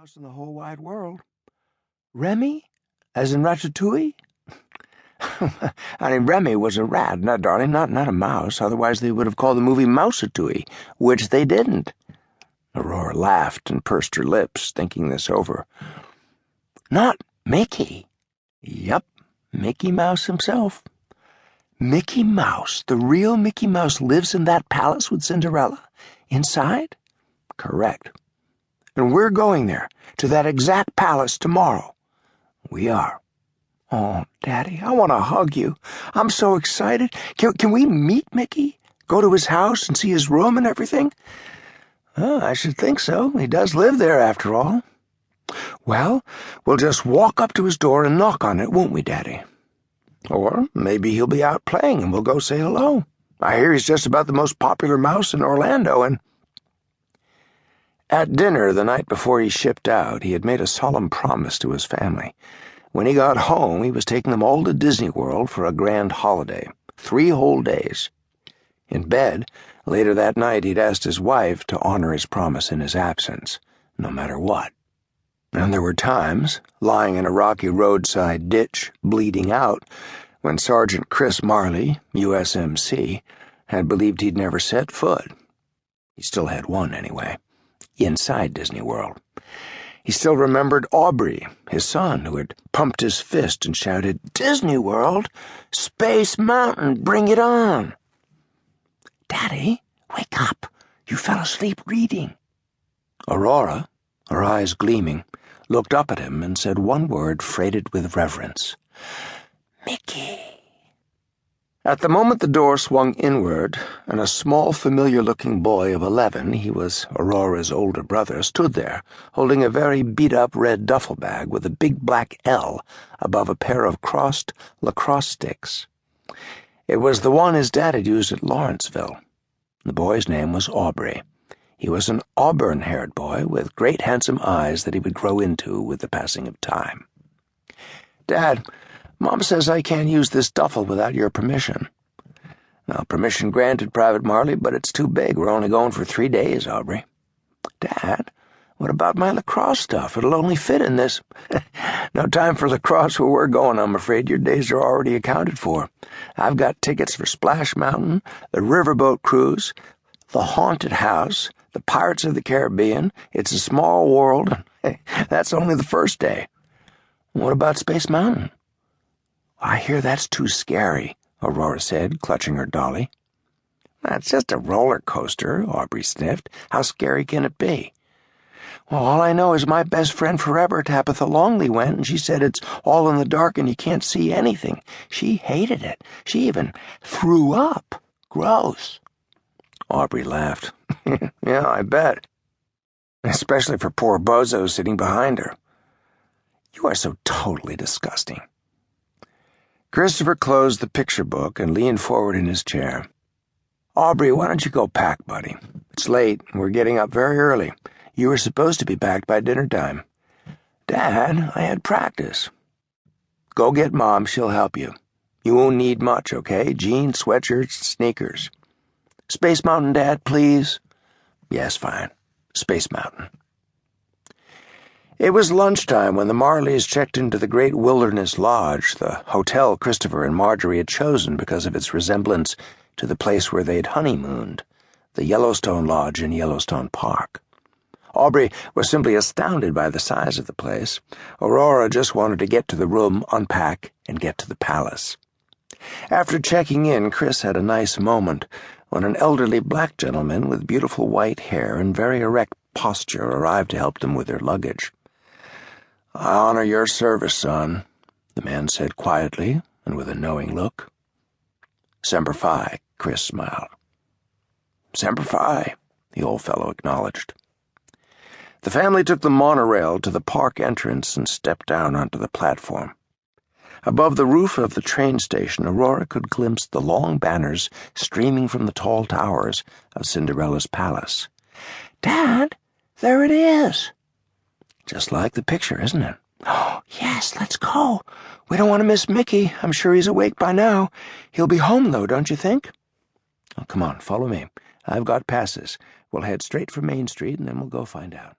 mouse in the whole wide world. Remy? As in Ratatouille? I mean, Remy was a rat, not a mouse. Otherwise they would have called the movie Mouseatouille, which they didn't. Aurora laughed and pursed her lips, thinking this over. Not Mickey. Yup, Mickey Mouse himself. Mickey Mouse, the real Mickey Mouse, lives in that palace with Cinderella? Inside? Correct. And we're going there, to that exact palace tomorrow. We are. Oh, Daddy, I want to hug you. I'm so excited. Can we meet Mickey? Go to his house and see his room and everything? Oh, I should think so. He does live there, after all. Well, we'll just walk up to his door and knock on it, won't we, Daddy? Or maybe he'll be out playing and we'll go say hello. I hear he's just about the most popular mouse in Orlando, and... At dinner the night before he shipped out, he had made a solemn promise to his family. When he got home, he was taking them all to Disney World for a grand holiday, 3 whole days. In bed, later that night, he'd asked his wife to honor his promise in his absence, no matter what. And there were times, lying in a rocky roadside ditch, bleeding out, when Sergeant Chris Marley, USMC, had believed he'd never set foot. He still had one, anyway. Inside Disney World. He still remembered Aubrey, his son, who had pumped his fist and shouted, "Disney World! Space Mountain, bring it on!" "Daddy, wake up! You fell asleep reading." Aurora, her eyes gleaming, looked up at him and said one word freighted with reverence. "Mickey." At the moment the door swung inward, and a small, familiar-looking boy of 11, he was Aurora's older brother, stood there, holding a very beat-up red duffel bag with a big black L above a pair of crossed lacrosse sticks. It was the one his dad had used at Lawrenceville. The boy's name was Aubrey. He was an auburn-haired boy with great handsome eyes that he would grow into with the passing of time. "Dad, Mom says I can't use this duffel without your permission." "Well, permission granted, Private Marley, but it's too big. We're only going for 3 days, Aubrey." "Dad, what about my lacrosse stuff? It'll only fit in this." "No time for lacrosse where we're going, I'm afraid. Your days are already accounted for. I've got tickets for Splash Mountain, the riverboat cruise, the haunted house, the Pirates of the Caribbean, It's a Small World. That's only the first day." "What about Space Mountain?" "I hear that's too scary," Aurora said, clutching her dolly. "That's just a roller coaster," Aubrey sniffed. "How scary can it be?" "Well, all I know is my best friend forever, Tabitha Longley, went, and she said it's all in the dark and you can't see anything. She hated it. She even threw up. Gross." Aubrey laughed. "Yeah, I bet. Especially for poor Bozo sitting behind her. You are so totally disgusting." Christopher closed the picture book and leaned forward in his chair. "Aubrey, why don't you go pack, buddy? It's late, and we're getting up very early. You were supposed to be back by dinner time." "Dad, I had practice." "Go get Mom. She'll help you. You won't need much, okay? Jeans, sweatshirts, sneakers." "Space Mountain, Dad, please." "Yes, fine. Space Mountain." It was lunchtime when the Marleys checked into the Great Wilderness Lodge, the hotel Christopher and Marjorie had chosen because of its resemblance to the place where they'd honeymooned, the Yellowstone Lodge in Yellowstone Park. Aubrey was simply astounded by the size of the place. Aurora just wanted to get to the room, unpack, and get to the palace. After checking in, Chris had a nice moment when an elderly black gentleman with beautiful white hair and very erect posture arrived to help them with their luggage. "I honor your service, son," the man said quietly and with a knowing look. "Semper Fi," Chris smiled. "Semper Fi," the old fellow acknowledged. The family took the monorail to the park entrance and stepped down onto the platform. Above the roof of the train station, Aurora could glimpse the long banners streaming from the tall towers of Cinderella's palace. "Dad, there it is." "Just like the picture, isn't it?" "Oh, yes, let's go. We don't want to miss Mickey. I'm sure he's awake by now. He'll be home, though, don't you think?" "Oh, come on, follow me. I've got passes. We'll head straight for Main Street, and then we'll go find out."